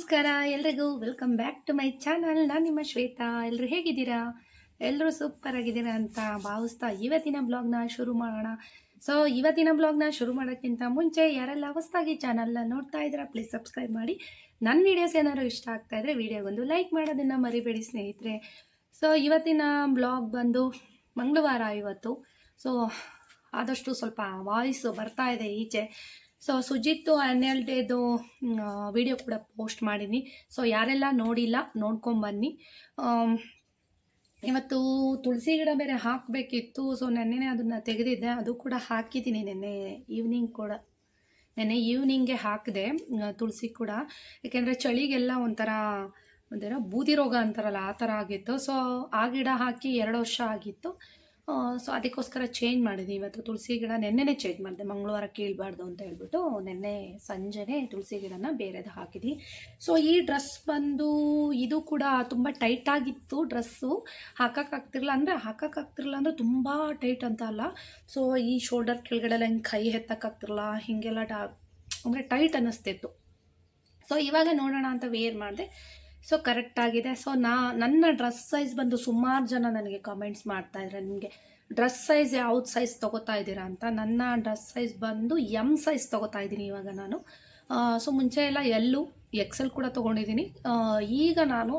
ನಮಸ್ಕಾರ ಎಲ್ರಿಗೂ welcome back to my channel. ನಾನು ನಿಮ್ಮ ಶ್ವೇತಾ. ಎಲ್ಲರೂ ಹೇಗಿದ್ದೀರಾ? ಎಲ್ಲರೂ ಸೂಪರ್ ಆಗಿದ್ದೀರಾ ಅಂತ ಭಾವಿಸ್ತಾ ಇವತ್ತಿನ ಬ್ಲಾಗ್ನ ಶುರು ಮಾಡೋಣ. ಇವತ್ತಿನ ಬ್ಲಾಗ್ನ ಶುರು ಮಾಡೋಕ್ಕಿಂತ ಮುಂಚೆ ಯಾರೆಲ್ಲ ಹೊಸದಾಗಿ ಚಾನಲ್ನ ನೋಡ್ತಾ ಇದ್ದೀರಾ ಪ್ಲೀಸ್ ಸಬ್ಸ್ಕ್ರೈಬ್ ಮಾಡಿ. ನನ್ನ ವೀಡಿಯೋಸ್ ಏನಾದ್ರು ಇಷ್ಟ ಆಗ್ತಾ ಇದ್ರೆ ವಿಡಿಯೋಗೊಂದು ಲೈಕ್ ಮಾಡೋದನ್ನು ಮರಿಬೇಡಿ ಸ್ನೇಹಿತರೆ. ಇವತ್ತಿನ ಬ್ಲಾಗ್ ಬಂದು ಮಂಗಳವಾರ ಇವತ್ತು. ಆದಷ್ಟು ಸ್ವಲ್ಪ ವಾಯ್ಸು ಬರ್ತಾ ಇದೆ ಈಚೆ. ಸುಜಿತ್ತು ಆ್ಯನ್ಯಲ್ ಡೇದು ವಿಡಿಯೋ ಕೂಡ ಪೋಸ್ಟ್ ಮಾಡೀನಿ. ಯಾರೆಲ್ಲ ನೋಡಿಲ್ಲ ನೋಡ್ಕೊಂಬನ್ನಿ. ಇವತ್ತು ತುಳಸಿ ಗಿಡ ಬೇರೆ ಹಾಕಬೇಕಿತ್ತು. ನೆನ್ನೆನೇ ಅದನ್ನು ತೆಗೆದಿದ್ದೆ, ಅದು ಕೂಡ ಹಾಕಿದ್ದೀನಿ ನೆನ್ನೆ ಈವ್ನಿಂಗ್ಗೆ ಹಾಕಿದೆ ತುಳಸಿ ಕೂಡ. ಯಾಕೆಂದರೆ ಚಳಿಗೆಲ್ಲ ಒಂಥರ ಬೂದಿ ರೋಗ ಅಂತಾರಲ್ಲ ಆ ಥರ ಆಗಿತ್ತು. ಆ ಗಿಡ ಹಾಕಿ 2 ವರ್ಷ ಆಗಿತ್ತು. ಅದಕ್ಕೋಸ್ಕರ ಚೇಂಜ್ ಮಾಡಿದ್ವಿ. ಇವತ್ತು ತುಳಸಿ ಗಿಡ ನೆನ್ನೆನೇ ಚೇಂಜ್ ಮಾಡಿದೆ, ಮಂಗಳವಾರ ಕೀಳಬಾರ್ದು ಅಂತ ಹೇಳ್ಬಿಟ್ಟು ನೆನ್ನೆ ಸಂಜೆನೇ ತುಳಸಿ ಗಿಡನ ಬೇರೆದು ಹಾಕಿದ್ವಿ. ಈ ಡ್ರೆಸ್ ಬಂದು ಇದು ಕೂಡ ತುಂಬ ಟೈಟಾಗಿತ್ತು. ಡ್ರೆಸ್ಸು ಹಾಕೋಕ್ಕಾಗ್ತಿರಲಿಲ್ಲ ಅಂದರೆ ತುಂಬ ಟೈಟ್ ಅಂತ ಅಲ್ಲ. ಈ ಶೋಲ್ಡರ್ ಕೆಳಗಡೆಲ್ಲ ಹಿಂಗೆ ಕೈ ಎತ್ತಕ್ಕಾಗ್ತಿರಲ್ಲ, ಹೀಗೆಲ್ಲ ಅಂದರೆ ಟೈಟ್ ಅನ್ನಿಸ್ತಿತ್ತು. ಇವಾಗ ನೋಡೋಣ ಅಂತ ವೇರ್ ಮಾಡಿದೆ. ಕರೆಕ್ಟಾಗಿದೆ. ನನ್ನ ಡ್ರೆಸ್ ಸೈಜ್ ಬಂದು ಸುಮಾರು ಜನ ನನಗೆ ಕಮೆಂಟ್ಸ್ ಮಾಡ್ತಾಯಿದ್ದಾರೆ, ನಿಮಗೆ ಡ್ರೆಸ್ ಸೈಜ್ ಯಾವ್ದು ಸೈಜ್ ತೊಗೋತಾ ಇದ್ದೀರಾ ಅಂತ. ನನ್ನ ಡ್ರೆಸ್ ಸೈಜ್ ಬಂದು ಎಮ್ ಸೈಜ್ ತೊಗೋತಾ ಇದ್ದೀನಿ ಇವಾಗ ನಾನು. ಮುಂಚೆ ಎಲ್ಲ ಎಲ್ಲು ಎಕ್ಸೆಲ್ ಕೂಡ ತೊಗೊಂಡಿದ್ದೀನಿ. ಈಗ ನಾನು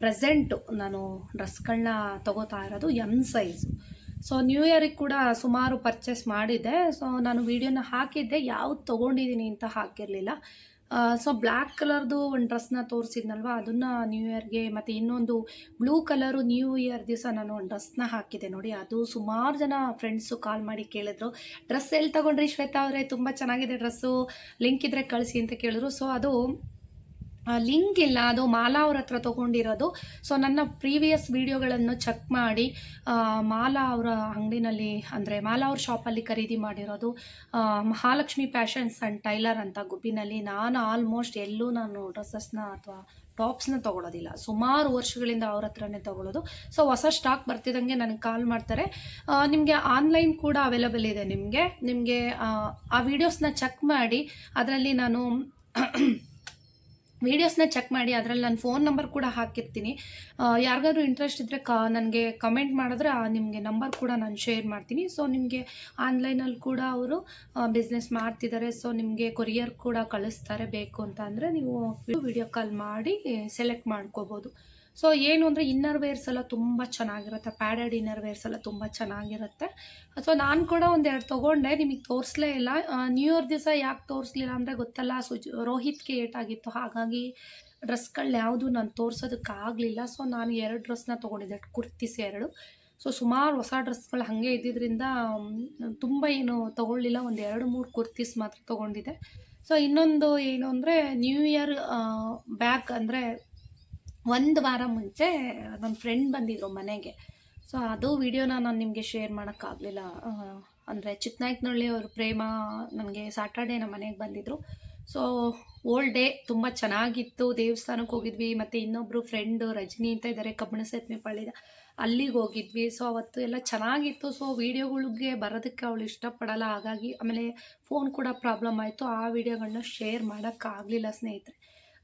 ಪ್ರೆಸೆಂಟು ನಾನು ಡ್ರೆಸ್ಗಳನ್ನ ತೊಗೋತಾ ಇರೋದು ಎಮ್ ಸೈಜು. ನ್ಯೂ ಇಯರಿಗೆ ಕೂಡ ಸುಮಾರು ಪರ್ಚೇಸ್ ಮಾಡಿದ್ದೆ. ನಾನು ವೀಡಿಯೋನ ಹಾಕಿದ್ದೆ, ಯಾವ್ದು ತೊಗೊಂಡಿದ್ದೀನಿ ಅಂತ ಹಾಕಿರಲಿಲ್ಲ. ಬ್ಲ್ಯಾಕ್ ಕಲರ್ದು ಒಂದು ಡ್ರೆಸ್ನ ತೋರಿಸಿದ್ನಲ್ವ, ಅದನ್ನು ನ್ಯೂ ಇಯರ್ಗೆ, ಮತ್ತು ಇನ್ನೊಂದು ಬ್ಲೂ ಕಲರು ನ್ಯೂ ಇಯರ್ ದಿವಸ ನಾನು ಒಂದು ಡ್ರೆಸ್ನ ಹಾಕಿದ್ದೆ ನೋಡಿ. ಅದು ಸುಮಾರು ಜನ ಫ್ರೆಂಡ್ಸು ಕಾಲ್ ಮಾಡಿ ಕೇಳಿದ್ರು, ಡ್ರೆಸ್ ಎಲ್ಲಿ ತೊಗೊಂಡ್ರಿ ಶ್ವೇತಾ ಅವರೇ, ತುಂಬ ಚೆನ್ನಾಗಿದೆ ಡ್ರೆಸ್ಸು, ಲಿಂಕ್ ಇದ್ದರೆ ಕಳಿಸಿ ಅಂತ ಕೇಳಿದ್ರು. ಅದು ಲಿಂಕ್ ಇಲ್ಲ, ಅದು ಮಾಲಾ ಅವ್ರ ಹತ್ರ ತೊಗೊಂಡಿರೋದು. ನನ್ನ ಪ್ರೀವಿಯಸ್ ವೀಡಿಯೋಗಳನ್ನು ಚೆಕ್ ಮಾಡಿ ಮಾಲಾ ಅವರ ಅಂಗಡಿನಲ್ಲಿ, ಅಂದರೆ ಮಾಲಾ ಅವ್ರ ಶಾಪಲ್ಲಿ ಖರೀದಿ ಮಾಡಿರೋದು. ಮಹಾಲಕ್ಷ್ಮಿ ಫ್ಯಾಷನ್ಸ್ ಆ್ಯಂಡ್ ಟೈಲರ್ ಅಂತ ಗುಬ್ಬಿನಲ್ಲಿ. ನಾನು ಆಲ್ಮೋಸ್ಟ್ ಎಲ್ಲೂ ನಾನು ಡ್ರೆಸ್ಸಸ್ನ ಅಥವಾ ಟಾಪ್ಸ್ನ ತೊಗೊಳೋದಿಲ್ಲ, ಸುಮಾರು ವರ್ಷಗಳಿಂದ ಅವ್ರ ಹತ್ರನೇ ತೊಗೊಳ್ಳೋದು. ಹೊಸ ಸ್ಟಾಕ್ ಬರ್ತಿದ್ದಂಗೆ ನನಗೆ ಕಾಲ್ ಮಾಡ್ತಾರೆ. ನಿಮಗೆ ಆನ್ಲೈನ್ ಕೂಡ ಅವೈಲಬಲ್ ಇದೆ. ನಿಮಗೆ ಆ ವೀಡಿಯೋಸ್ನ ಚೆಕ್ ಮಾಡಿ, ಅದರಲ್ಲಿ ನಾನು ಅದರಲ್ಲಿ ನನ್ನ ಫೋನ್ ನಂಬರ್ ಕೂಡ ಹಾಕಿರ್ತೀನಿ. ಯಾರಿಗಾದ್ರೂ ಇಂಟ್ರೆಸ್ಟ್ ಇದ್ದರೆ ನನಗೆ ಕಮೆಂಟ್ ಮಾಡಿದ್ರೆ ನಿಮಗೆ ನಂಬರ್ ಕೂಡ ನಾನು ಶೇರ್ ಮಾಡ್ತೀನಿ. ನಿಮಗೆ ಆನ್ಲೈನಲ್ಲಿ ಕೂಡ ಅವರು ಬಿಸ್ನೆಸ್ ಮಾಡ್ತಿದ್ದಾರೆ. ನಿಮಗೆ ಕೊರಿಯರ್ ಕೂಡ ಕಳಿಸ್ತಾರೆ. ಬೇಕು ಅಂತ ಅಂದರೆ ನೀವು ವಿಡಿಯೋ ಕಾಲ್ ಮಾಡಿ ಸೆಲೆಕ್ಟ್ ಮಾಡ್ಕೋಬೋದು. ಏನು ಅಂದರೆ ಇನ್ನರ್ ವೇರ್ಸ್ ಎಲ್ಲ ತುಂಬ ಚೆನ್ನಾಗಿರುತ್ತೆ, ಪ್ಯಾಡೆಡ್ ಇನ್ನರ್ ವೇರ್ಸ್ ಎಲ್ಲ ತುಂಬ ಚೆನ್ನಾಗಿರುತ್ತೆ. ನಾನು ಕೂಡ ಒಂದೆರಡು ತೊಗೊಂಡೆ, ನಿಮಗೆ ತೋರಿಸಲೇ ಇಲ್ಲ. ನ್ಯೂ ಇಯರ್ ದಿವಸ ಯಾಕೆ ತೋರಿಸ್ಲಿಲ್ಲ ಅಂದರೆ ಗೊತ್ತಲ್ಲ, ರೋಹಿತ್ಗೆ ಏಟಾಗಿತ್ತು, ಹಾಗಾಗಿ ಡ್ರೆಸ್ಗಳು ಯಾವುದು ನಾನು ತೋರಿಸೋದಕ್ಕಾಗಲಿಲ್ಲ. ನಾನು 2 ಡ್ರೆಸ್ನ ತೊಗೊಂಡಿದ್ದೆ, ಕುರ್ತೀಸ್ 2. ಸುಮಾರು ಹೊಸ ಡ್ರೆಸ್ಗಳು ಹಾಗೆ ಇದ್ದಿದ್ದರಿಂದ ತುಂಬ ಏನು ತೊಗೊಳ್ಳಿಲ್ಲ, ಒಂದು 2-3 ಕುರ್ತೀಸ್ ಮಾತ್ರ ತೊಗೊಂಡಿದ್ದೆ. ಇನ್ನೊಂದು ಏನು ಅಂದರೆ ನ್ಯೂ ಇಯರ್ ಬ್ಯಾಗ್ ಅಂದರೆ 1 ವಾರ ಮುಂಚೆ ನನ್ನ ಫ್ರೆಂಡ್ ಬಂದಿದ್ರು ಮನೆಗೆ. ಅದು ವಿಡಿಯೋನ ನಾನು ನಿಮಗೆ ಶೇರ್ ಮಾಡೋಕ್ಕಾಗಲಿಲ್ಲ. ಅಂದರೆ ಚಿಕ್ಕನಾಯಕನಹಳ್ಳಿ ಅವರು ಪ್ರೇಮ ನನಗೆ ಸ್ಯಾಟರ್ಡೇ ನಮ್ಮ ಮನೆಗೆ ಬಂದಿದ್ದರು. ಓಲ್ಡ್ ಡೇ ತುಂಬ ಚೆನ್ನಾಗಿತ್ತು. ದೇವಸ್ಥಾನಕ್ಕೆ ಹೋಗಿದ್ವಿ, ಮತ್ತು ಇನ್ನೊಬ್ಬರು ಫ್ರೆಂಡು ರಜನಿ ಅಂತ ಇದ್ದಾರೆ, ಕಬ್ಬಣಸೆತ್ಮೆಪಾಳ್ಯದ, ಅಲ್ಲಿಗೆ ಹೋಗಿದ್ವಿ. ಅವತ್ತು ಎಲ್ಲ ಚೆನ್ನಾಗಿತ್ತು. ವೀಡಿಯೋಗಳಿಗೆ ಬರೋದಕ್ಕೆ ಅವಳು ಇಷ್ಟಪಡಲ್ಲ, ಹಾಗಾಗಿ ಆಮೇಲೆ ಫೋನ್ ಕೂಡ ಪ್ರಾಬ್ಲಮ್ ಆಯಿತು. ಆ ವಿಡಿಯೋಗಳನ್ನ ಶೇರ್ ಮಾಡೋಕ್ಕಾಗಲಿಲ್ಲ ಸ್ನೇಹಿತರೆ.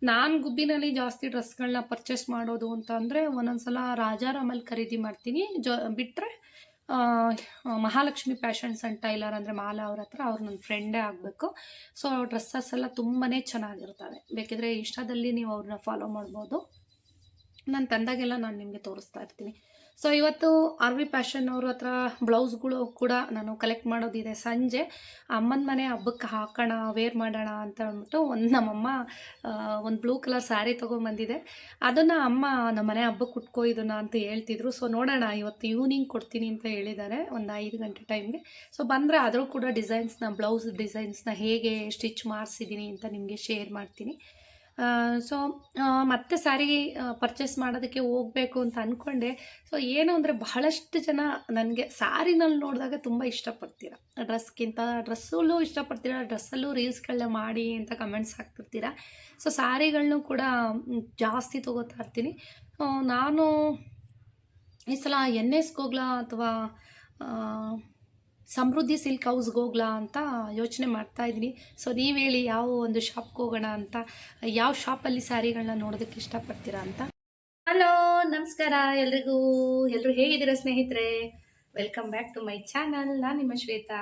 ನಾನು ಗುಬ್ಬಿನಲ್ಲಿ ಜಾಸ್ತಿ ಡ್ರೆಸ್ಗಳನ್ನ ಪರ್ಚೇಸ್ ಮಾಡೋದು ಅಂತ ಅಂದರೆ ಒಂದೊಂದು ಸಲ ರಾಜಾರಾಮಲ್ಲಿ ಖರೀದಿ ಮಾಡ್ತೀನಿ. ಬಿಟ್ಟರೆ ಮಹಾಲಕ್ಷ್ಮಿ ಫ್ಯಾಷನ್ಸ್ ಆ್ಯಂಡ್ ಟೈಲರ್ ಅಂದರೆ ಮಾಲಾ ಅವ್ರ ಹತ್ರ, ಅವ್ರು ನನ್ನ ಫ್ರೆಂಡೇ ಆಗಬೇಕು. ಡ್ರೆಸ್ಸಸ್ ಎಲ್ಲ ತುಂಬಾ ಚೆನ್ನಾಗಿರ್ತವೆ. ಬೇಕಿದ್ರೆ ಇನ್ಸ್ಟಾದಲ್ಲಿ ನೀವು ಅವ್ರನ್ನ ಫಾಲೋ ಮಾಡ್ಬೋದು. ನಾನು ತಂದಾಗೆಲ್ಲ ನಾನು ನಿಮಗೆ ತೋರಿಸ್ತಾ ಇರ್ತೀನಿ. ಇವತ್ತು ಆರ್ ವಿ ಫ್ಯಾಷನ್ ಅವ್ರ ಹತ್ರ ಬ್ಲೌಸ್ಗಳು ಕೂಡ ನಾನು ಕಲೆಕ್ಟ್ ಮಾಡೋದಿದೆ. ಸಂಜೆ ಅಮ್ಮನ ಮನೆ ಹಬ್ಬಕ್ಕೆ ಹಾಕೋಣ, ವೇರ್ ಮಾಡೋಣ ಅಂತ ಅಂದ್ಬಿಟ್ಟು ನಮ್ಮಮ್ಮ ಒಂದು ಬ್ಲೂ ಕಲರ್ ಸ್ಯಾರಿ ತೊಗೊಂಬಂದಿದೆ. ಅದನ್ನು ಅಮ್ಮ ನಮ್ಮ ಮನೆ ಹಬ್ಬಕ್ಕೆ ಉಟ್ಕೋ ಇದನ್ನು ಅಂತ ಹೇಳ್ತಿದ್ರು. ನೋಡೋಣ, ಇವತ್ತು ಈವ್ನಿಂಗ್ ಕೊಡ್ತೀನಿ ಅಂತ ಹೇಳಿದ್ದಾರೆ, ಒಂದು 5 ಗಂಟೆ ಟೈಮ್ಗೆ. ಬಂದರೆ ಆದರೂ ಕೂಡ ಬ್ಲೌಸ್ ಡಿಸೈನ್ಸ್ನ ಹೇಗೆ ಸ್ಟಿಚ್ ಮಾಡಿಸಿದ್ದೀನಿ ಅಂತ ನಿಮಗೆ ಶೇರ್ ಮಾಡ್ತೀನಿ. ಮತ್ತೆ ಸ್ಯಾರಿ ಪರ್ಚೇಸ್ ಮಾಡೋದಕ್ಕೆ ಹೋಗಬೇಕು ಅಂತ ಅಂದ್ಕೊಂಡೆ. ಏನು ಅಂದರೆ ಬಹಳಷ್ಟು ಜನ ನನಗೆ ಸ್ಯಾರಿನಲ್ಲಿ ನೋಡಿದಾಗ ತುಂಬ ಇಷ್ಟಪಡ್ತೀರ, ಡ್ರೆಸ್ಸಲ್ಲೂ ಇಷ್ಟಪಡ್ತೀರ, ಡ್ರೆಸ್ಸಲ್ಲೂ ರೀಲ್ಸ್ಗಳನ್ನ ಮಾಡಿ ಅಂತ ಕಮೆಂಟ್ಸ್ ಹಾಕ್ತಿರ್ತೀರ. ಸ್ಯಾರಿಗಳನ್ನೂ ಕೂಡ ಜಾಸ್ತಿ ತೊಗೋತಾ ಇರ್ತೀನಿ. ನಾನು ಈ ಸಲ NSಗೆ ಹೋಗ್ಲಾ ಅಥವಾ ಸಮೃದ್ಧಿ ಸಿಲ್ಕ್ ಹೌಸ್ಗೆ ಹೋಗ್ಲಾ ಅಂತ ಯೋಚನೆ ಮಾಡ್ತಾ ಇದ್ದೀನಿ. ಸೊ ನೀವು ಹೇಳಿ ಯಾವ ಒಂದು ಶಾಪ್ಗೆ ಹೋಗೋಣ ಅಂತ, ಯಾವ ಶಾಪಲ್ಲಿ ಸ್ಯಾರಿಗಳನ್ನ ನೋಡೋದಕ್ಕೆ ಇಷ್ಟಪಡ್ತೀರಾ ಅಂತ. ಹಲೋ, ನಮಸ್ಕಾರ ಎಲ್ರಿಗೂ. ಎಲ್ಲರೂ ಹೇಗಿದ್ದೀರಾ ಸ್ನೇಹಿತರೆ? Welcome back to my channel. ನಾನು ನಿಮ್ಮ ಶ್ವೇತಾ.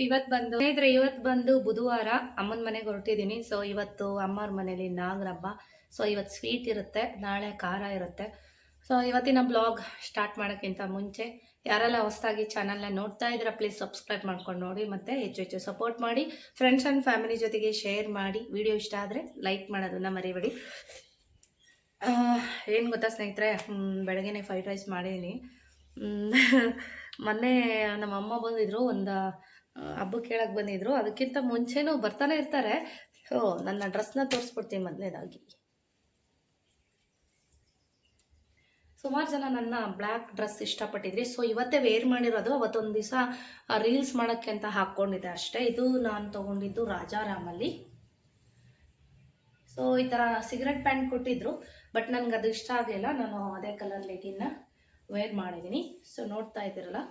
ಇವತ್ತು ಬಂದು ಬುಧವಾರ ಅಮ್ಮನ ಮನೆಗೆ ಹೊರಟಿದ್ದೀನಿ. ಸೊ ಇವತ್ತು ಅಮ್ಮವ್ರ ಮನೇಲಿ ನಾಗರ ಹಬ್ಬ. ಸೊ ಇವತ್ತು ಸ್ವೀಟ್ ಇರುತ್ತೆ, ನಾಳೆ ಖಾರ ಇರುತ್ತೆ. ಸೊ ಇವತ್ತಿನ ಬ್ಲಾಗ್ ಸ್ಟಾರ್ಟ್ ಮಾಡೋಕ್ಕಿಂತ ಮುಂಚೆ ಯಾರೆಲ್ಲ ಹೊಸದಾಗಿ ಚಾನಲ್ನ ನೋಡ್ತಾ ಇದ್ದೀರಾ ಪ್ಲೀಸ್ ಸಬ್ಸ್ಕ್ರೈಬ್ ಮಾಡ್ಕೊಂಡು ನೋಡಿ, ಮತ್ತು ಹೆಚ್ಚು ಸಪೋರ್ಟ್ ಮಾಡಿ, ಫ್ರೆಂಡ್ಸ್ ಆ್ಯಂಡ್ ಫ್ಯಾಮಿಲಿ ಜೊತೆಗೆ ಶೇರ್ ಮಾಡಿ. ವಿಡಿಯೋ ಇಷ್ಟ ಆದರೆ ಲೈಕ್ ಮಾಡೋದನ್ನ ಮರಿಬೇಡಿ. ಏನು ಗೊತ್ತಾ ಸ್ನೇಹಿತರೆ, ಬೆಳಗ್ಗೆನೆ ಫ್ರೈಡ್ ರೈಸ್ ಮಾಡೀನಿ. ಮೊನ್ನೆ ನಮ್ಮ ಅಮ್ಮ ಬಂದಿದ್ರು, ಒಂದು ಹಬ್ಬಕ್ಕೆ ಕೇಳಕ್ಕೆ ಬಂದಿದ್ರು. ಅದಕ್ಕಿಂತ ಮುಂಚೆನೂ ಬರ್ತಾನೆ ಇರ್ತಾರೆ. ಸೊ ನನ್ನ ಡ್ರೆಸ್ನ ತೋರಿಸ್ಬಿಡ್ತೀನಿ ಮೊದಲನೇದಾಗಿ. ಸುಮಾರು ಜನ ನನ್ನ ಬ್ಲ್ಯಾಕ್ ಡ್ರೆಸ್ ಇಷ್ಟಪಟ್ಟಿದ್ರಿ. ಸೊ ಇವತ್ತೇ ವೇರ್ ಮಾಡಿರೋದು. ಅವತ್ತೊಂದು ದಿವಸ ರೀಲ್ಸ್ ಮಾಡೋಕ್ಕೆ ಅಂತ ಹಾಕ್ಕೊಂಡಿದ್ದೆ ಅಷ್ಟೇ. ಇದು ನಾನು ತೊಗೊಂಡಿದ್ದು ರಾಜಾರಾಮಲ್ಲಿ. ಸೊ ಈ ಥರ ಸಿಗರೆಟ್ ಪ್ಯಾಂಟ್ ಕೊಟ್ಟಿದ್ರು, ಬಟ್ ನನಗೆ ಅದು ಇಷ್ಟ ಆಗಲಿಲ್ಲ. ನಾನು ಅದೇ ಕಲರ್ ಲೆಗಿನ್ನ ವೇರ್ ಮಾಡಿದ್ದೀನಿ. ಸೊ ನೋಡ್ತಾ ಇದ್ದೀರಲ್ಲ,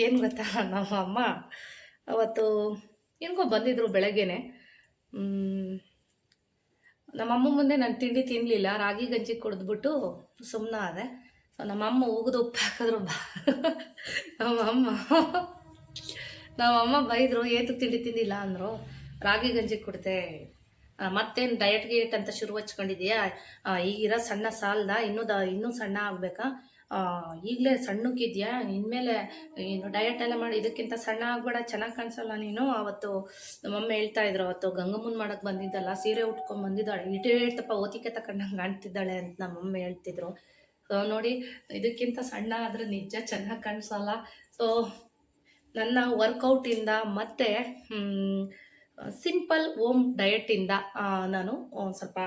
ಏನು ಗೊತ್ತಾ, ನಮ್ಮ ಅಮ್ಮ ಅವತ್ತು ಹೆಂಗೋ ಬಂದಿದ್ರು ಬೆಳಗ್ಗೆನೆ. ನಮ್ಮಮ್ಮ ಮುಂದೆ ನಾನು ತಿಂಡಿ ತಿನ್ನಲಿಲ್ಲ, ರಾಗಿ ಗಂಜಿ ಕುಡಿದ್ಬಿಟ್ಟು ಸುಮ್ಮನೆ ಆದೆ. ಸೊ ನಮ್ಮಮ್ಮ ಉಗಿದು ಉಪ್ಪು ಹಾಕಿದ್ರು. ನಮ್ಮಮ್ಮ ಬೈದರು, ಏತಕ್ಕೆ ತಿಂಡಿ ತಿಂದಿಲ್ಲ ಅಂದರು. ರಾಗಿ ಗಂಜಿ ಕುಡ್ದೆ, ಮತ್ತೇನು ಡಯಟ್ ಗೇಟ್ ಅಂತ ಶುರು ಹಚ್ಕೊಂಡಿದ್ಯಾ, ಈಗಿರೋ ಸಣ್ಣ ಸಾಲದ ಇನ್ನೂ ಸಣ್ಣ ಆಗಬೇಕಾ, ಈಗಲೇ ಸಣ್ಣಕ್ಕಿದ್ಯಾ, ಇನ್ಮೇಲೆ ಏನು ಡಯಟ್ ಎಲ್ಲ ಮಾಡಿ ಇದಕ್ಕಿಂತ ಸಣ್ಣ ಆಗಬೇಡ, ಚೆನ್ನಾಗಿ ಕಾಣಿಸಲ್ಲ ನೀನು. ಅವತ್ತು ನಮ್ಮಮ್ಮ ಹೇಳ್ತಾ ಇದ್ರು, ಅವತ್ತು ಗಂಗಮ್ಮನ ಮಾಡೋಕ್ಕೆ ಬಂದಿದ್ದಲ್ಲ, ಸೀರೆ ಉಟ್ಕೊಂಡು ಬಂದಿದ್ದಾಳೆ, ಇಟೇಳ್ತಪ್ಪ ಓತಿಕೆ ತಗೊಂಡಂಗೆ ಕಾಣ್ತಿದ್ದಾಳೆ ಅಂತ ನಮ್ಮಮ್ಮ ಹೇಳ್ತಿದ್ರು. ಸೊ ನೋಡಿ, ಇದಕ್ಕಿಂತ ಸಣ್ಣ ಆದರೆ ನಿಜ ಚೆನ್ನಾಗಿ ಕಾಣಿಸಲ್ಲ. ಸೊ ನನ್ನ ವರ್ಕೌಟಿಂದ ಮತ್ತು ಸಿಂಪಲ್ ಹೋಮ್ ಡಯಟಿಂದ ನಾನು ಸ್ವಲ್ಪ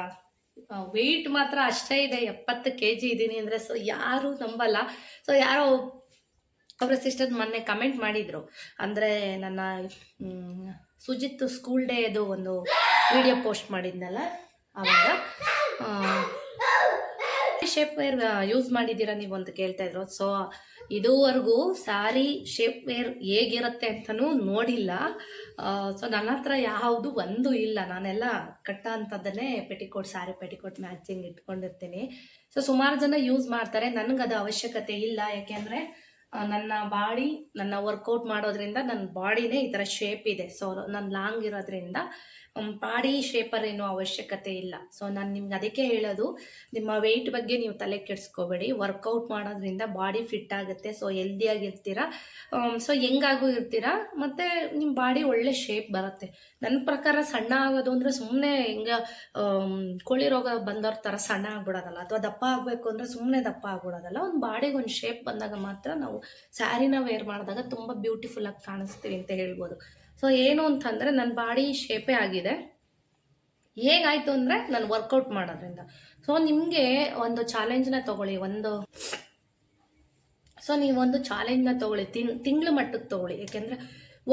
ವೆಯ್ಟ್ ಮಾತ್ರ ಅಷ್ಟೇ ಇದೆ, 70 kg ಇದ್ದೀನಿ ಅಂದರೆ. ಸೊ ಯಾರೂ ನಂಬಲ್ಲ. ಸೊ ಯಾರೋ ಅವರ ಸಿಸ್ಟರ್ ಮೊನ್ನೆ ಕಮೆಂಟ್ ಮಾಡಿದರು, ಅಂದರೆ ನನ್ನ ಸುಜಿತ್ ಸ್ಕೂಲ್ ಡೇದು ಒಂದು ವಿಡಿಯೋ ಪೋಸ್ಟ್ ಮಾಡಿದ್ನಲ್ಲ, ಆವಾಗ ಶೇಪ್ ವೇರ್ ಯೂಸ್ ಮಾಡಿದ್ದೀರಾ ನೀವು ಅಂತ ಕೇಳ್ತಾಯಿದ್ರು. ಸೊ ಇದುವರೆಗೂ ಸ್ಯಾರಿ ಶೇಪ್ ವೇರ್ ಹೇಗಿರುತ್ತೆ ಅಂತಲೂ ನೋಡಿಲ್ಲ. ಸೊ ನನ್ನ ಹತ್ರ ಯಾವುದು ಒಂದು ಇಲ್ಲ. ನಾನೆಲ್ಲ ಕಟ್ಟ ಅಂಥದ್ದನ್ನೇ ಪೆಟಿಕೋಟ್, ಸ್ಯಾರಿ ಪೆಟಿಕೋಟ್ ಮ್ಯಾಚಿಂಗ್ ಇಟ್ಕೊಂಡಿರ್ತೀನಿ. ಸೊ ಸುಮಾರು ಜನ ಯೂಸ್ ಮಾಡ್ತಾರೆ, ನನಗೆ ಅದು ಅವಶ್ಯಕತೆ ಇಲ್ಲ. ಯಾಕೆಂದರೆ ನನ್ನ ಬಾಡಿ, ನನ್ನ ವರ್ಕೌಟ್ ಮಾಡೋದ್ರಿಂದ ನನ್ನ ಬಾಡಿನೇ ಈ ಥರ ಶೇಪ್ ಇದೆ. ಸೊ ನಾನು ಲಾಂಗ್ ಇರೋದ್ರಿಂದ ಬಾಡಿ ಶೇಪರ್ ಅವಶ್ಯಕತೆ ಇಲ್ಲ. ಸೊ ನಾನು ನಿಮ್ಗೆ ಅದಕ್ಕೆ ಹೇಳೋದು, ನಿಮ್ಮ ವೆಯ್ಟ್ ಬಗ್ಗೆ ನೀವು ತಲೆ ಕೆಡಿಸ್ಕೋಬೇಡಿ. ವರ್ಕೌಟ್ ಮಾಡೋದ್ರಿಂದ ಬಾಡಿ ಫಿಟ್ ಆಗುತ್ತೆ. ಸೊ ಹೆಲ್ದಿಯಾಗಿರ್ತೀರ. ಸೊ ಹೆಂಗಾಗೂ ಇರ್ತೀರ, ಮತ್ತು ನಿಮ್ಮ ಬಾಡಿ ಒಳ್ಳೆ ಶೇಪ್ ಬರುತ್ತೆ. ನನ್ನ ಪ್ರಕಾರ ಸಣ್ಣ ಆಗೋದು ಅಂದರೆ ಸುಮ್ಮನೆ ಹಿಂಗೆ ಕೋಳಿ ರೋಗ ಬಂದವ್ರ ಥರ ಸಣ್ಣ ಆಗ್ಬಿಡೋದಲ್ಲ, ಅಥವಾ ದಪ್ಪ ಆಗಬೇಕು ಅಂದರೆ ಸುಮ್ಮನೆ ದಪ್ಪ ಆಗ್ಬಿಡೋದಲ್ಲ. ಒಂದು ಬಾಡಿಗೆ ಒಂದು ಶೇಪ್ ಬಂದಾಗ ಮಾತ್ರ ನಾವು ಸ್ಯಾರಿನ ವೇರ್ ಮಾಡಿದಾಗ ತುಂಬ ಬ್ಯೂಟಿಫುಲ್ಲಾಗಿ ಕಾಣಿಸ್ತೀವಿ ಅಂತ ಹೇಳ್ಬೋದು. ಸೊ ಏನು ಅಂತಂದರೆ ನನ್ನ ಬಾಡಿ ಶೇಪೇ ಆಗಿದೆ. ಹೇಗಾಯಿತು ಅಂದರೆ ನಾನು ವರ್ಕೌಟ್ ಮಾಡೋದ್ರಿಂದ. ಸೊ ನಿಮಗೆ ಒಂದು ಚಾಲೆಂಜ್ನ ತೊಗೊಳ್ಳಿ. ನೀವೊಂದು ಚಾಲೆಂಜ್ನ ತೊಗೊಳ್ಳಿ, ತಿಂಗಳು ಮಟ್ಟಕ್ಕೆ ತೊಗೊಳ್ಳಿ. ಏಕೆಂದರೆ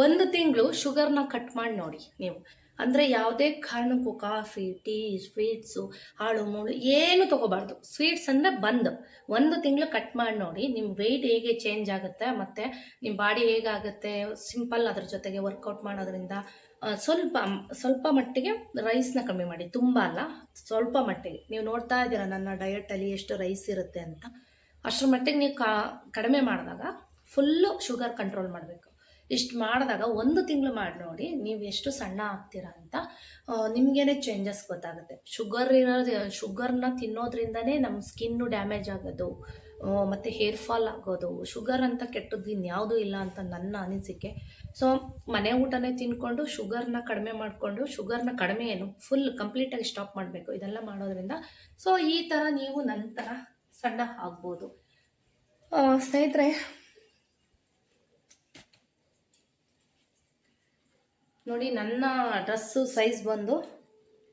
1 ತಿಂಗಳು ಶುಗರ್ನ ಕಟ್ ಮಾಡಿ ನೋಡಿ ನೀವು. ಅಂದರೆ ಯಾವುದೇ ಕಾರಣಕ್ಕೂ ಕಾಫಿ, ಟೀ, ಸ್ವೀಟ್ಸು, ಹಾಳು ಮೂಳು ಏನು ತೊಗೋಬಾರ್ದು. ಸ್ವೀಟ್ಸ್ ಅಂದರೆ ಬಂದು 1 ತಿಂಗಳು ಕಟ್ ಮಾಡಿ ನೋಡಿ, ನಿಮ್ಮ ವೆಯ್ಟ್ ಹೇಗೆ ಚೇಂಜ್ ಆಗುತ್ತೆ, ಮತ್ತು ನಿಮ್ಮ ಬಾಡಿ ಹೇಗಾಗುತ್ತೆ. ಸಿಂಪಲ್ ಅದ್ರ ಜೊತೆಗೆ ವರ್ಕೌಟ್ ಮಾಡೋದ್ರಿಂದ ಸ್ವಲ್ಪ ಮಟ್ಟಿಗೆ ರೈಸ್ನ ಕಮ್ಮಿ ಮಾಡಿ, ತುಂಬ ಅಲ್ಲ, ಸ್ವಲ್ಪ ಮಟ್ಟಿಗೆ. ನೀವು ನೋಡ್ತಾ ಇದ್ದೀರಾ ನನ್ನ ಡಯಟಲ್ಲಿ ಎಷ್ಟು ರೈಸ್ ಇರುತ್ತೆ ಅಂತ. ಅಷ್ಟರ ಮಟ್ಟಿಗೆ ನೀವು ಕಡಿಮೆ ಮಾಡಿದಾಗ ಫುಲ್ಲು ಶುಗರ್ ಕಂಟ್ರೋಲ್ ಮಾಡಬೇಕು. ಇಷ್ಟು ಮಾಡಿದಾಗ 1 ತಿಂಗಳು ಮಾಡಿ ನೋಡಿ, ನೀವು ಎಷ್ಟು ಸಣ್ಣ ಆಗ್ತೀರಾ ಅಂತ ನಿಮಗೇನೆ ಚೇಂಜಸ್ ಗೊತ್ತಾಗುತ್ತೆ. ಶುಗರ್ನ ತಿನ್ನೋದ್ರಿಂದನೇ ನಮ್ಮ ಸ್ಕಿನ್ನು ಡ್ಯಾಮೇಜ್ ಆಗೋದು, ಮತ್ತು ಹೇರ್ ಫಾಲ್ ಆಗೋದು. ಶುಗರ್ ಅಂತ ಕೆಟ್ಟದ್ದು ಇನ್ಯಾವುದೂ ಇಲ್ಲ ಅಂತ ನನ್ನ ಅನಿಸಿಕೆ. ಸೊ ಮನೆ ಊಟನೇ ತಿನ್ಕೊಂಡು ಶುಗರ್ನ ಕಡಿಮೆ ಫುಲ್ ಕಂಪ್ಲೀಟಾಗಿ ಸ್ಟಾಪ್ ಮಾಡಬೇಕು. ಇದೆಲ್ಲ ಮಾಡೋದ್ರಿಂದ ಸೊ ಈ ಥರ ನೀವು ನಂತರ ಸಣ್ಣ ಆಗ್ಬೋದು. ಸ್ನೇಹಿತರೆ, ನೋಡಿ, ನನ್ನ ಡ್ರೆಸ್ಸು ಸೈಜ್ ಬಂದು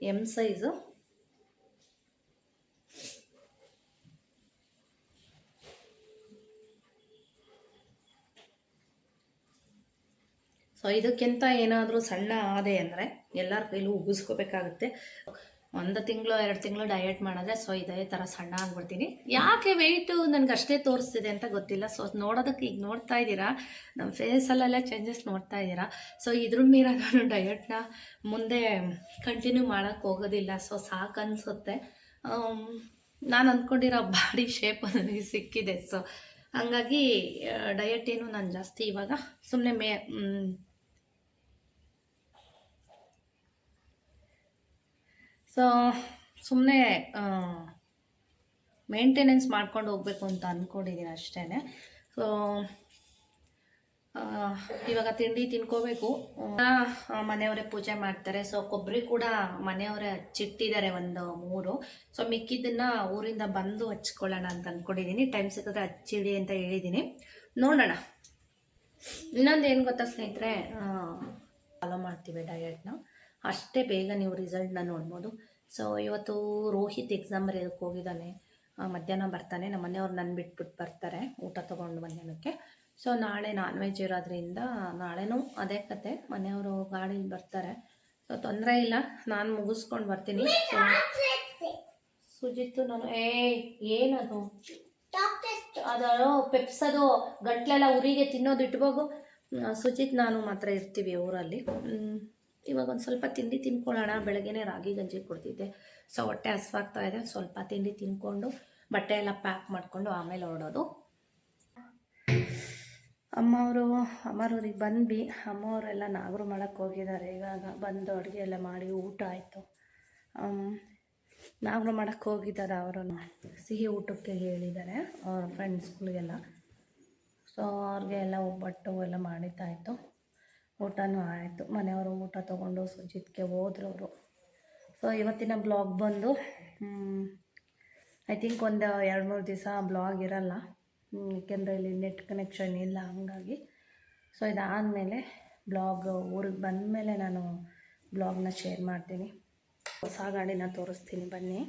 M ಸೈಜು. ಸೊ ಇದಕ್ಕಿಂತ ಏನಾದರೂ ಸಣ್ಣ ಆದೆ ಅಂದರೆ ಎಲ್ಲರ ಕೈಲೂ ಉಗಿಸ್ಕೋಬೇಕಾಗುತ್ತೆ. 1 ತಿಂಗಳು 2 ತಿಂಗಳು ಡಯಟ್ ಮಾಡಿದ್ರೆ ಸೊ ಇದೇ ಥರ ಸಣ್ಣ ಆಗ್ಬಿಡ್ತೀನಿ. ಯಾಕೆ ವೆಯ್ಟು ನನಗೆ ಅಷ್ಟೇ ತೋರಿಸ್ತಿದೆ ಅಂತ ಗೊತ್ತಿಲ್ಲ. ಸೊ ನೋಡೋದಕ್ಕೆ ಈಗ ನೋಡ್ತಾ ಇದ್ದೀರಾ, ನಮ್ಮ ಫೇಸಲ್ಲೆಲ್ಲ ಚೇಂಜಸ್ ನೋಡ್ತಾ ಇದ್ದೀರಾ. ಸೊ ಇದ್ರ ಮೀರ ನಾನು ಡಯಟ್ನ ಮುಂದೆ ಕಂಟಿನ್ಯೂ ಮಾಡೋಕ್ಕೆ ಹೋಗೋದಿಲ್ಲ. ಸೊ ಸಾಕು ಅನಿಸುತ್ತೆ. ನಾನು ಅಂದ್ಕೊಂಡಿರೋ ಬಾಡಿ ಶೇಪ್ ನನಗೆ ಸಿಕ್ಕಿದೆ. ಸೊ ಹಂಗಾಗಿ ಡಯಟ್ ಏನು ನಾನು ಜಾಸ್ತಿ ಇವಾಗ ಸುಮ್ಮನೆ ಸೊ ಸುಮ್ಮನೆ ಮೇಂಟೆನೆನ್ಸ್ ಮಾಡ್ಕೊಂಡು ಹೋಗ್ಬೇಕು ಅಂತ ಅಂದ್ಕೊಂಡಿದ್ದೀನಿ ಅಷ್ಟೇ. ಸೊ ಇವಾಗ ತಿಂಡಿ ತಿನ್ಕೋಬೇಕು. ಮನೆಯವರೇ ಪೂಜೆ ಮಾಡ್ತಾರೆ. ಸೊ ಕೊಬ್ಬರಿ ಕೂಡ ಮನೆಯವರೇ ಹಚ್ಚಿಟ್ಟಿದ್ದಾರೆ 3. ಸೊ ಮಿಕ್ಕಿದ್ದನ್ನು ಊರಿಂದ ಬಂದು ಹಚ್ಕೊಳ್ಳೋಣ ಅಂತ ಅಂದ್ಕೊಂಡಿದ್ದೀನಿ. ಟೈಮ್ ಸಿಕ್ಕಿದ್ರೆ ಹಚ್ಚಿಡಿ ಅಂತ ಹೇಳಿದ್ದೀನಿ, ನೋಡೋಣ. ಇನ್ನೊಂದು ಏನು ಗೊತ್ತಾ ಸ್ನೇಹಿತರೆ, ಫಾಲೋ ಮಾಡ್ತೀವಿ ಡಯಟ್ನ, ಅಷ್ಟೇ ಬೇಗ ನೀವು ರಿಸಲ್ಟ್ನ ನೋಡ್ಬೋದು. ಸೊ ಇವತ್ತು ರೋಹಿತ್ ಎಕ್ಸಾಮ್ ಬರೆಯೋದಕ್ಕೆ ಹೋಗಿದ್ದಾನೆ. ಮಧ್ಯಾಹ್ನ ಬರ್ತಾನೆ. ನಮ್ಮ ಮನೆಯವ್ರು ನನ್ನ ಬಿಟ್ಬಿಟ್ಟು ಬರ್ತಾರೆ ಊಟ ತೊಗೊಂಡು ಮಧ್ಯಾಹ್ನಕ್ಕೆ. ಸೊ ನಾಳೆ ನಾನ್ ವೆಜ್ ಇರೋದ್ರಿಂದ ನಾಳೆನೂ ಅದೇ ಕತೆ, ಮನೆಯವರು ಗಾಡೀಲಿ ಬರ್ತಾರೆ. ಸೊ ತೊಂದರೆ ಇಲ್ಲ, ನಾನು ಮುಗಿಸ್ಕೊಂಡು ಬರ್ತೀನಿ. ಸೊ ಸುಜಿತ್ತು ನಾನು ಏನದು ಅದು ಪೆಪ್ಸದು ಗಂಟ್ಲೆಲ್ಲ ಉರಿಗೆ ತಿನ್ನೋದು ಇಟ್ಬೋಗು. ಸುಜಿತ್ ನಾನು ಮಾತ್ರ ಇರ್ತೀವಿ ಊರಲ್ಲಿ. ಇವಾಗ ಒಂದು ಸ್ವಲ್ಪ ತಿಂಡಿ ತಿನ್ಕೊಳ್ಳೋಣ. ಬೆಳಗ್ಗೆನೇ ರಾಗಿ ಗಂಜಿ ಕುಡ್ದಿದ್ದೆ. ಸೊ ಹೊಟ್ಟೆ ಹಸ್ವಾಗ್ತಾ ಇದೆ. ಸ್ವಲ್ಪ ತಿಂಡಿ ತಿನ್ಕೊಂಡು ಬಟ್ಟೆ ಎಲ್ಲ ಪ್ಯಾಕ್ ಮಾಡಿಕೊಂಡು ಆಮೇಲೆ ಹೊರಡೋದು. ಅಮ್ಮರೂರಿಗೆ ಬಂದ್ವಿ. ಅಮ್ಮವರೆಲ್ಲ ನಾಗರು ಮಾಡೋಕ್ಕೆ ಹೋಗಿದ್ದಾರೆ. ಇವಾಗ ಬಂದು ಅಡುಗೆ ಎಲ್ಲ ಮಾಡಿ ಊಟ ಆಯಿತು. ನಾಗರು ಮಾಡೋಕ್ಕೆ ಹೋಗಿದ್ದಾರೆ. ಅವರು ಸಿಹಿ ಊಟಕ್ಕೆ ಹೇಳಿದ್ದಾರೆ ಅವ್ರ ಫ್ರೆಂಡ್ಸ್ಗಳಿಗೆಲ್ಲ. ಸೊ ಅವ್ರಿಗೆ ಎಲ್ಲ ಒಬ್ಬಟ್ಟು ಎಲ್ಲ ಮಾಡಿದ್ದಾಯಿತು. ಊಟನೂ ಆಯಿತು. ಮನೆಯವರು ಊಟ ತೊಗೊಂಡು ಸುಜಿತ್ಗೆ ಹೋದ್ರು ಅವರು. ಸೊ ಇವತ್ತಿನ ಬ್ಲಾಗ್ ಬಂದು ಐ ಥಿಂಕ್ ಒಂದು 2-3 ದಿವಸ ಬ್ಲಾಗ್ ಇರಲ್ಲ, ಏಕೆಂದರೆ ಇಲ್ಲಿ ನೆಟ್ ಕನೆಕ್ಷನ್ ಇಲ್ಲ, ಹಂಗಾಗಿ. ಸೊ ಇದಾದಮೇಲೆ ಬ್ಲಾಗ್ ಊರಿಗೆ ಬಂದಮೇಲೆ ನಾನು ಬ್ಲಾಗ್ನ ಶೇರ್ ಮಾಡ್ತೀನಿ. ಹೊಸ ಗಾಡಿನ ತೋರಿಸ್ತೀನಿ ಬನ್ನಿ.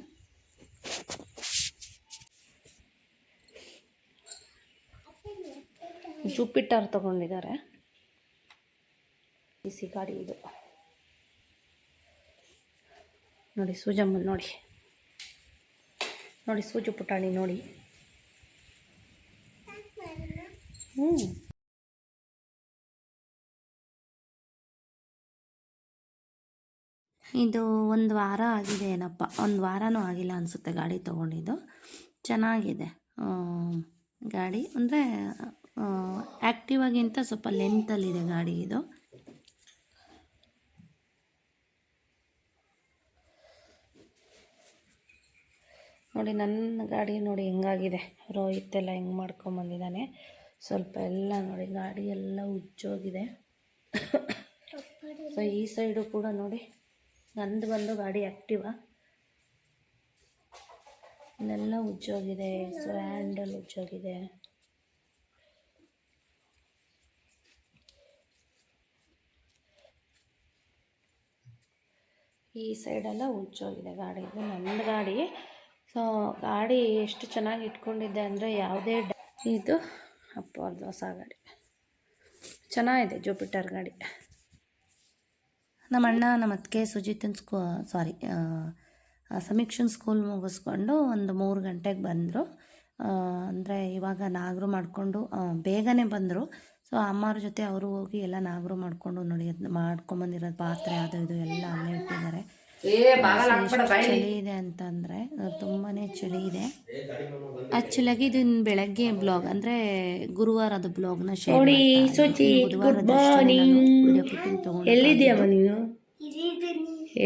ಜೂಪಿಟರ್ ತೊಗೊಂಡಿದ್ದಾರೆ. ಸಿ ಗಾಡಿ ಇದು ನೋಡಿ. ಸೂಜಮ್ಮ ನೋಡಿ, ಸೂಜು ಪುಟಾಣಿ ನೋಡಿ. ಇದು 1 ವಾರ ಆಗಿದೆ ಏನಪ್ಪ, 1 ವಾರನೂ ಆಗಿಲ್ಲ ಅನಿಸುತ್ತೆ ಗಾಡಿ ತೊಗೊಂಡಿದ್ದು. ಚೆನ್ನಾಗಿದೆ ಗಾಡಿ, ಅಂದರೆ ಆ್ಯಕ್ಟಿವಾಗಿಂತ ಸ್ವಲ್ಪ ಲೆಂತಲ್ಲಿದೆ ಗಾಡಿ ಇದು. ನೋಡಿ ನನ್ನ ಗಾಡಿ ನೋಡಿ ಹೆಂಗಾಗಿದೆ. ರೋಹಿತ್ ಎಲ್ಲ ಹೆಂಗೆ ಮಾಡ್ಕೊಂಬಂದಿದ್ದಾನೆ. ಸ್ವಲ್ಪ ಎಲ್ಲ ನೋಡಿ ಗಾಡಿ ಎಲ್ಲ ಉಜ್ಜೋಗಿದೆ. ಸೊ ಈ ಸೈಡು ಕೂಡ ನೋಡಿ, ನಂದು ಬಂದು ಗಾಡಿ ಆ್ಯಕ್ಟಿವ, ಇಲ್ಲೆಲ್ಲ ಉಜ್ಜೋಗಿದೆ. So handle ಉಜ್ಜೋಗಿದೆ. ಈ ಸೈಡೆಲ್ಲ ಉಜ್ಜೋಗಿದೆ ಗಾಡಿ. ಇದು ನಮ್ಮದು ಗಾಡಿ. ಸೊ ಗಾಡಿ ಎಷ್ಟು ಚೆನ್ನಾಗಿ ಇಟ್ಕೊಂಡಿದ್ದೆ ಅಂದರೆ ಯಾವುದೇ ಇದು ಅವ್ರದ್ದು ಹೊಸ ಗಾಡಿ ಚೆನ್ನಾಗಿದೆ, ಜೂಪಿಟರ್ ಗಾಡಿ. ನಮ್ಮ ಅಣ್ಣ ನಮ್ಮ ಅತ್ತಿಗೆ ಸುಜಿತನ ಸಮೀಕ್ಷನ್ ಸ್ಕೂಲ್ ಮುಗಿಸ್ಕೊಂಡು ಒಂದು 3 ಗಂಟೆಗೆ ಬಂದರು. ಅಂದರೆ ಇವಾಗ ನಾಗರು ಮಾಡಿಕೊಂಡು ಬೇಗನೆ ಬಂದರು. ಸೊ ಅಮ್ಮವ್ರ ಜೊತೆ ಅವರು ಹೋಗಿ ಎಲ್ಲ ನಾಗರು ಮಾಡಿಕೊಂಡು ನೋಡಿ, ಮಾಡ್ಕೊಂಬಂದಿರೋದು ಪಾತ್ರೆ ಅದು ಇದು ಎಲ್ಲ ಅಲ್ಲೇ ಇಟ್ಟಿದ್ದಾರೆ. ಚಳಿ ಇದೆ ಅಂತಂದರೆ ತುಂಬಾ ಚಳಿ ಇದೆ. ಆ್ಯಕ್ಚುಲಾಗಿ ಇದು ಬೆಳಗ್ಗೆ ಬ್ಲಾಗ್, ಅಂದರೆ ಗುರುವಾರದ ಬ್ಲಾಗ್ನ ಶೇರ್ ಎಲ್ಲಿದೆಯಮ್ಮ ನೀನು?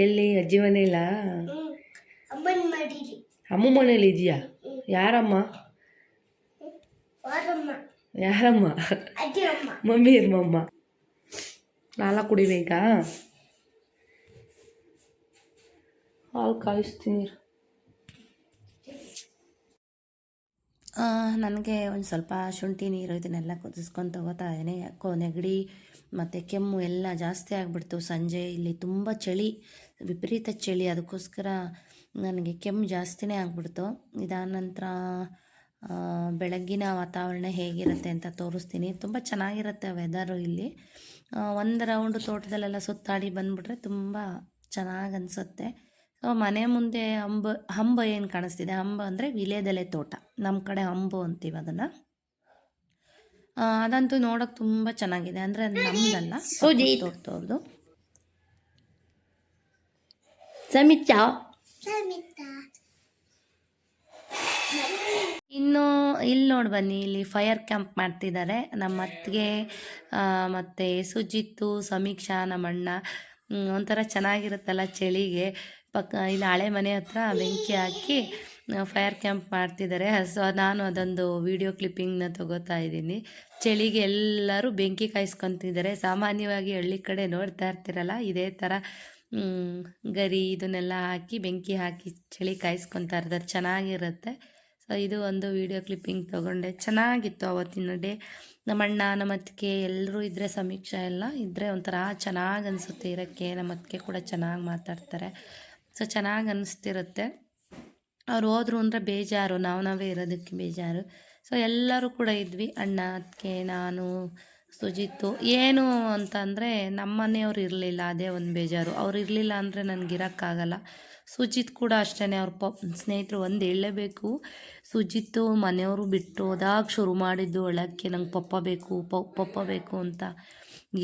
ಎಲ್ಲಿ ಅಜ್ಜಿ ಮನೆಯಲ್ಲ? ಅಮ್ಮ ಮನೇಲಿ ಇದೆಯಾ? ಯಾರಮ್ಮ? ಮಮ್ಮಿ ಇರ್ಮಮ್ಮ. ನಾಲ್ಕು ಕುಡಿಬೇಕಾ? ಹಾಲು ಕಾಯಿಸ್ತೀನಿ. ನನಗೆ ಒಂದು ಸ್ವಲ್ಪ ಶುಂಠಿ ನೀರು ಇದನ್ನೆಲ್ಲ ಕುದಿಸ್ಕೊಂಡು ತಗೋತಾ ಇದ್ದೀನಿ. ಯಾಕೋ ನೆಗಡಿ ಮತ್ತು ಕೆಮ್ಮು ಎಲ್ಲ ಜಾಸ್ತಿ ಆಗಿಬಿಡ್ತು. ಸಂಜೆ ಇಲ್ಲಿ ತುಂಬ ಚಳಿ, ವಿಪರೀತ ಚಳಿ, ಅದಕ್ಕೋಸ್ಕರ ನನಗೆ ಕೆಮ್ಮು ಜಾಸ್ತಿನೇ ಆಗಿಬಿಡ್ತು. ಇದಾದ ನಂತರ ಬೆಳಗ್ಗಿನ ವಾತಾವರಣ ಹೇಗಿರುತ್ತೆ ಅಂತ ತೋರಿಸ್ತೀನಿ. ತುಂಬ ಚೆನ್ನಾಗಿರುತ್ತೆ ವೆದರು ಇಲ್ಲಿ. ಒಂದು ರೌಂಡು ತೋಟದಲ್ಲೆಲ್ಲ ಸುತ್ತಾಡಿ ಬಂದುಬಿಟ್ರೆ ತುಂಬ ಚೆನ್ನಾಗಿ ಅನಿಸುತ್ತೆ. ಸೊ ಮನೆ ಮುಂದೆ ಹಂಬ ಏನು ಕಾಣಿಸ್ತಿದೆ, ಹಂಬ ಅಂದರೆ ವಿಲೇದೆಲೆ ತೋಟ, ನಮ್ಮ ಕಡೆ ಹಂಬು ಅಂತೀವಿ ಅದನ್ನು. ಅದಂತೂ ನೋಡೋಕೆ ತುಂಬ ಚೆನ್ನಾಗಿದೆ, ಅಂದರೆ ನಮ್ಮದಲ್ಲ, ತೋಟದವ್ರದ್ದು. ಸಮಿತಾ ಇನ್ನು ಇಲ್ಲಿ ನೋಡಿ ಬನ್ನಿ, ಇಲ್ಲಿ ಫೈರ್ ಕ್ಯಾಂಪ್ ಮಾಡ್ತಿದ್ದಾರೆ ನಮ್ಮ ಅತ್ತಿಗೆ ಮತ್ತು ಸುಜಿತ್ತು, ಸಮೀಕ್ಷಾ, ನಮ್ಮಣ್ಣ. ಒಂಥರ ಚೆನ್ನಾಗಿರುತ್ತಲ್ಲ ಚಳಿಗೆ. ಇಲ್ಲಿ ಹಳೆ ಮನೆ ಹತ್ರ ಬೆಂಕಿ ಹಾಕಿ ಫೈರ್ ಕ್ಯಾಂಪ್ ಮಾಡ್ತಿದ್ದಾರೆ. ಸೊ ನಾನು ಅದೊಂದು ವಿಡಿಯೋ ಕ್ಲಿಪ್ಪಿಂಗ್ನ ತಗೋತಾ ಇದ್ದೀನಿ. ಚಳಿಗೆ ಎಲ್ಲರೂ ಬೆಂಕಿ ಕಾಯಿಸ್ಕೊತಿದ್ದಾರೆ. ಸಾಮಾನ್ಯವಾಗಿ ಹಳ್ಳಿ ಕಡೆ ನೋಡ್ತಾ ಇರ್ತೀರಲ್ಲ, ಇದೇ ಥರ ಗರಿ ಇದನ್ನೆಲ್ಲ ಹಾಕಿ ಬೆಂಕಿ ಹಾಕಿ ಚಳಿ ಕಾಯಿಸ್ಕೊತಾ ಇರ್ತಾರೆ, ಚೆನ್ನಾಗಿರುತ್ತೆ. ಸೊ ಇದು ಒಂದು ವಿಡಿಯೋ ಕ್ಲಿಪ್ಪಿಂಗ್ ತೊಗೊಂಡೆ, ಚೆನ್ನಾಗಿತ್ತು ಅವತ್ತಿನ ಡೇ. ನಮ್ಮ ಅಣ್ಣ, ನಮ್ಮ ಅತ್ತಿಗೆ ಎಲ್ಲರೂ ಇದ್ದರೆ, ಸಮೀಕ್ಷಾ ಎಲ್ಲ ಇದ್ದರೆ ಒಂಥರ ಚೆನ್ನಾಗಿ ಅನಿಸುತ್ತೆ ಇರೋಕ್ಕೆ. ನಮ್ಮ ಅತ್ತಿಗೆ ಕೂಡ ಚೆನ್ನಾಗಿ ಮಾತಾಡ್ತಾರೆ, ಸೊ ಚೆನ್ನಾಗಿ ಅನ್ನಿಸ್ತಿರುತ್ತೆ. ಅವ್ರು ಹೋದ್ರು ಅಂದರೆ ಬೇಜಾರು, ನಾವೇ ಇರೋದಕ್ಕೆ ಬೇಜಾರು. ಸೊ ಎಲ್ಲರೂ ಕೂಡ ಇದ್ವಿ, ಅಣ್ಣ, ಅತ್ತಿಗೆ, ನಾನು, ಸುಜಿತ್ತು. ಏನು ಅಂತಂದರೆ ನಮ್ಮ ಮನೆಯವ್ರು ಇರಲಿಲ್ಲ, ಅದೇ ಒಂದು ಬೇಜಾರು. ಅವ್ರು ಇರಲಿಲ್ಲ ಅಂದರೆ ನನಗಿರೋಕ್ಕಾಗಲ್ಲ. ಸುಜಿತ್ ಕೂಡ ಅಷ್ಟೇ, ಅವ್ರ ಸ್ನೇಹಿತರು ಒಂದು ಹೇಳಲೇಬೇಕು. ಸುಜಿತ್ತು ಮನೆಯವರು ಬಿಟ್ಟು ಹೋದಾಗ ಶುರು ಮಾಡಿದ್ದು ಅಳಕ್ಕೆ, ನಂಗೆ ಪಪ್ಪ ಬೇಕು ಅಂತ.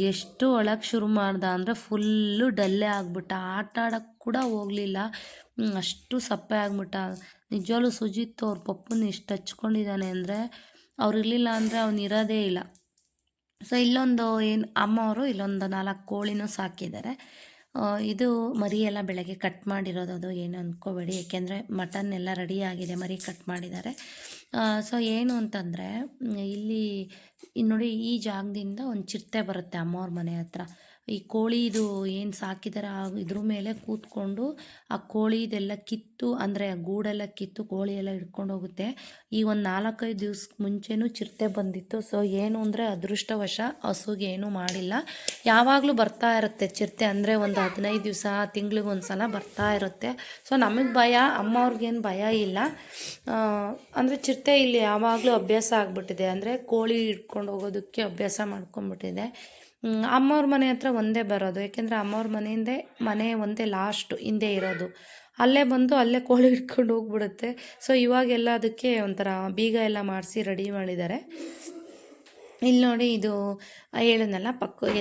ಎಷ್ಟು ಅಳಕ್ಕೆ ಶುರು ಮಾಡ್ದ ಅಂದರೆ ಫುಲ್ಲು ಡಲ್ಲೇ ಆಗ್ಬಿಟ್ಟ, ಆಟ ಆಡೋಕ್ಕೆ ಕೂಡ ಹೋಗಲಿಲ್ಲ, ಅಷ್ಟು ಸಪ್ಪೆ ಆಗ್ಬಿಟ್ಟ. ನಿಜವಾಗ್ಲೂ ಸುಜಿತ್ತು ಅವ್ರ ಪಪ್ಪನ ಎಷ್ಟು ಹಚ್ಕೊಂಡಿದ್ದಾನೆ ಅಂದರೆ, ಅವ್ರು ಇರಲಿಲ್ಲ ಅಂದರೆ ಅವ್ನು ಇರೋದೇ ಇಲ್ಲ. ಸೊ ಇಲ್ಲೊಂದು ಅಮ್ಮವರು ಇಲ್ಲೊಂದು 4 ಕೋಳಿನೂ ಸಾಕಿದ್ದಾರೆ. ಇದು ಮರಿ ಎಲ್ಲ ಬೆಳಗ್ಗೆ ಕಟ್ ಮಾಡಿರೋದು, ಅದು ಏನು ಅಂದ್ಕೋಬೇಡಿ, ಏಕೆಂದರೆ ಮಟನ್ ಎಲ್ಲ ರೆಡಿ ಆಗಿದೆ, ಮರಿ ಕಟ್ ಮಾಡಿದ್ದಾರೆ. ಸೊ ಏನು ಅಂತಂದರೆ, ಇಲ್ಲಿ ನೋಡಿ ಈ ಜಾಗದಿಂದ ಒಂದು ಚಿರತೆ ಬರುತ್ತೆ ಅಮ್ಮವ್ರ ಮನೆ ಹತ್ರ. ಈ ಕೋಳಿದು ಏನು ಸಾಕಿದ್ದಾರೆ ಇದ್ರ ಮೇಲೆ ಕೂತ್ಕೊಂಡು ಆ ಕೋಳಿದೆಲ್ಲ ಕಿತ್ತು, ಅಂದರೆ ಗೂಡೆಲ್ಲ ಕಿತ್ತು ಕೋಳಿ ಎಲ್ಲ ಹಿಡ್ಕೊಂಡು ಹೋಗುತ್ತೆ. ಈ ಒಂದು 4-5 ದಿವ್ಸಕ್ಕೆ ಮುಂಚೆನೂ ಚಿರತೆ ಬಂದಿತ್ತು. ಸೊ ಏನು ಅಂದರೆ ಅದೃಷ್ಟವಶ ಹಸುಗೆ ಏನೂ ಮಾಡಿಲ್ಲ. ಯಾವಾಗಲೂ ಬರ್ತಾ ಇರುತ್ತೆ ಚಿರತೆ, ಅಂದರೆ ಒಂದು 15 ದಿವಸ, ತಿಂಗಳಿಗೊಂದು ಸಲ ಬರ್ತಾ ಇರುತ್ತೆ. ಸೊ ನಮಗೆ ಭಯ, ಅಮ್ಮವ್ರಿಗೇನು ಭಯ ಇಲ್ಲ. ಅಂದರೆ ಚಿರತೆ ಇಲ್ಲಿ ಯಾವಾಗಲೂ ಅಭ್ಯಾಸ ಆಗಿಬಿಟ್ಟಿದೆ, ಅಂದರೆ ಕೋಳಿ ಹಿಡ್ಕೊಂಡು ಹೋಗೋದಕ್ಕೆ ಅಭ್ಯಾಸ ಮಾಡ್ಕೊಂಬಿಟ್ಟಿದೆ. ಅಮ್ಮವ್ರ ಮನೆ ಹತ್ರ ಒಂದೇ ಬರೋದು, ಏಕೆಂದರೆ ಅಮ್ಮವ್ರ ಮನೆ ಒಂದೇ ಲಾಸ್ಟು ಹಿಂದೆ ಇರೋದು. ಅಲ್ಲೇ ಬಂದು ಅಲ್ಲೇ ಕೋಳಿ ಹಿಡ್ಕೊಂಡು ಹೋಗ್ಬಿಡುತ್ತೆ. ಸೊ ಇವಾಗೆಲ್ಲ ಅದಕ್ಕೆ ಒಂಥರ ಬೀಗ ಎಲ್ಲ ಮಾಡಿಸಿ ರೆಡಿ ಮಾಡಿದ್ದಾರೆ. ಇಲ್ಲಿ ನೋಡಿ, ಇದು ಹೇಳಿದ್ನಲ್ಲ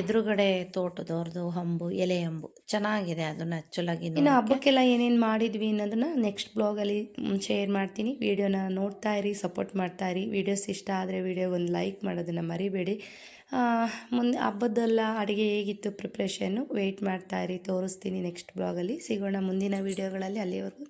ಎದುರುಗಡೆ ತೋಟದವ್ರದ್ದು ಹಂಬು, ಎಲೆ ಹಂಬು ಚೆನ್ನಾಗಿದೆ, ಅದು ನ್ಯಾಚುರಲಾಗಿ. ಇನ್ನು ಹಬ್ಬಕ್ಕೆಲ್ಲ ಏನೇನು ಮಾಡಿದ್ವಿ ಅನ್ನೋದನ್ನು ನೆಕ್ಸ್ಟ್ ಬ್ಲಾಗಲ್ಲಿ ಶೇರ್ ಮಾಡ್ತೀನಿ. ವಿಡಿಯೋನ ನೋಡ್ತಾ ಇರಿ, ಸಪೋರ್ಟ್ ಮಾಡ್ತಾ ಇರಿ. ವಿಡಿಯೋಸ್ ಇಷ್ಟ ಆದರೆ ವಿಡಿಯೋಗೊಂದು ಲೈಕ್ ಮಾಡೋದನ್ನು ಮರಿಬೇಡಿ. ಮುಂದೆ ಹಬ್ಬದ್ದೆಲ್ಲ ಅಡುಗೆ ಹೇಗಿತ್ತು ಪ್ರಿಪ್ರೇಷನ್ನು ವೆಯ್ಟ್ ಮಾಡ್ತಾ ಇರಿ, ತೋರಿಸ್ತೀನಿ ನೆಕ್ಸ್ಟ್ ಬ್ಲಾಗಲ್ಲಿ. ಸಿಗೋಣ ಮುಂದಿನ ವೀಡಿಯೋಗಳಲ್ಲಿ. ಅಲ್ಲಿವರೆಗೂ